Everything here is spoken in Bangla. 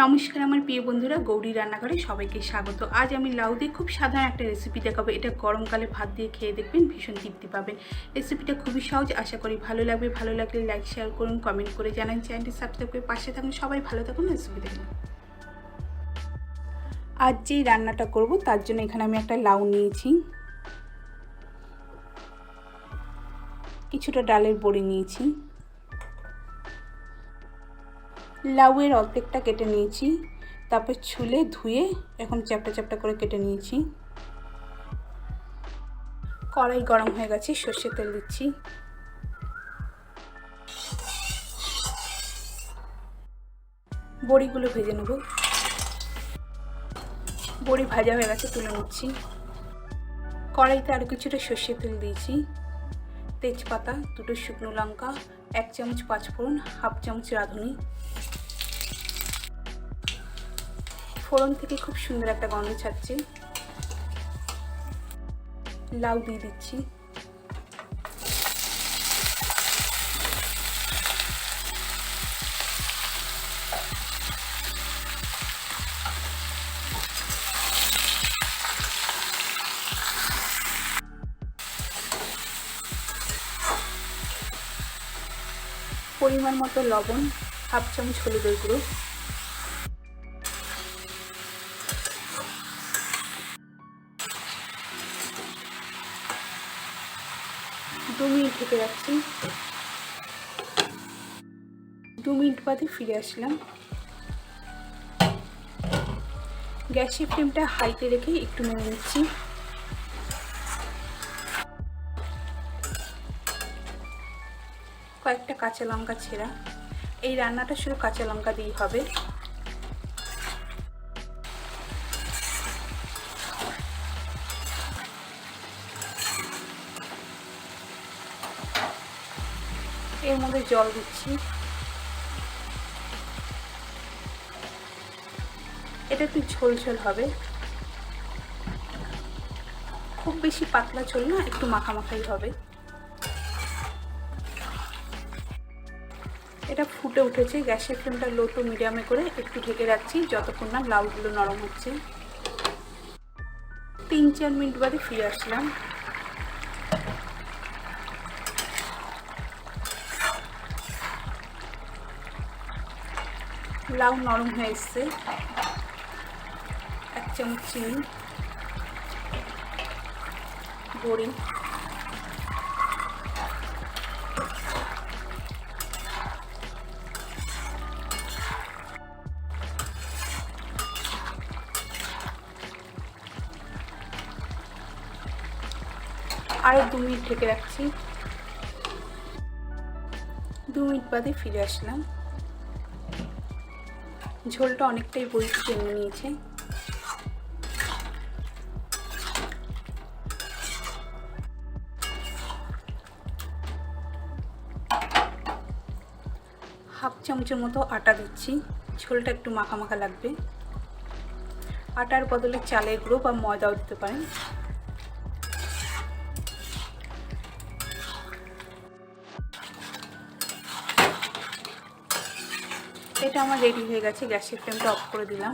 নমস্কার আমার প্রিয় বন্ধুরা, গৌরী রান্নাঘরে সবাইকে স্বাগত। আজ আমি লাউ দিয়ে খুব সাধারণ একটা রেসিপি দেখাবো। এটা গরমকালে ভাত দিয়ে খেয়ে দেখবেন, ভীষণ তৃপ্তি পাবেন। রেসিপিটা খুবই সহজ, আশা করি ভালো লাগবে। ভালো লাগলে লাইক শেয়ার করুন, কমেন্ট করে জানান, চ্যানেলটি সাবস্ক্রাইব করে পাশে থাকুন। সবাই ভালো থাকুন। রেসিপি দেখুন। আজ যেই রান্নাটা করব তার জন্য এখানে আমি একটা লাউ নিয়েছি, কিছুটা ডালের বড়ি নিয়েছি, লাউয়ের অর্ধেকটা কেটে নিয়েছি, তারপর ছুলে ধুয়ে এখন চ্যাপটা চ্যাপটা করে কেটে নিয়েছি। কড়াই গরম হয়ে গেছে, সর্ষের তেল দিচ্ছি। বড়িগুলো ভেজে নেব। বড়ি ভাজা হয়ে গেছে, তুলে নিচ্ছি। কড়াইতে আরও কিছুটা সর্ষের তেল দিয়েছি, তেজপাতা, দুটো শুকনো লঙ্কা, 1 চামচ পাঁচফোড়ন, হাফ চামচ রাঁধুনি। ফোড়ন থেকে খুব সুন্দর একটা গন্ধ ছাড়ছে। লাউ দিয়ে দিচ্ছি। পরিমাণ মতো লবণ, হাফ চামচ হলুদের গুঁড়ো, দু মিনিট ঢেকে রাখছি। 2 মিনিট বাদে ফিরে আসলাম। গ্যাসের ফ্লেমটা হাইতে রেখে একটু নেড়ে নিচ্ছি। কয়েকটা কাঁচা লঙ্কা ছেঁড়া। এই রান্নাটা শুধু কাঁচা লঙ্কা দিয়েই হবে। এর মধ্যে জল দিচ্ছি। এটা একটু ঝোল ঝোল হবে, খুব বেশি পাতলা ঝোল না, একটু মাখামাখাই হবে। এটা ফুটে উঠেছে। গ্যাসের ফ্লেমটা লো টু মিডিয়ামে করে একটু ঢেকে রাখছি যতক্ষণ না লাউগুলো নরম হচ্ছে। 3-4 মিনিট বাদে ফিরে আসলাম। লাউ নরম হয়ে এসছে। 1 চামচ চিনি, বড়ি, আরও 2 মিনিট ঢেকে রাখছি। 2 মিনিট বাদে ফিরে আসলাম। ঝোলটা অনেকটাই বড়ি টেনে নিয়েছে। হাফ চামচের মতো আটা দিচ্ছি, ঝোলটা একটু মাখা মাখা লাগবে। আটার বদলে চালের গুঁড়ো বা ময়দাও দিতে পারেন। এটা আমার রেডি হয়ে গেছে। গ্যাসের ফ্লেমটা অফ করে দিলাম।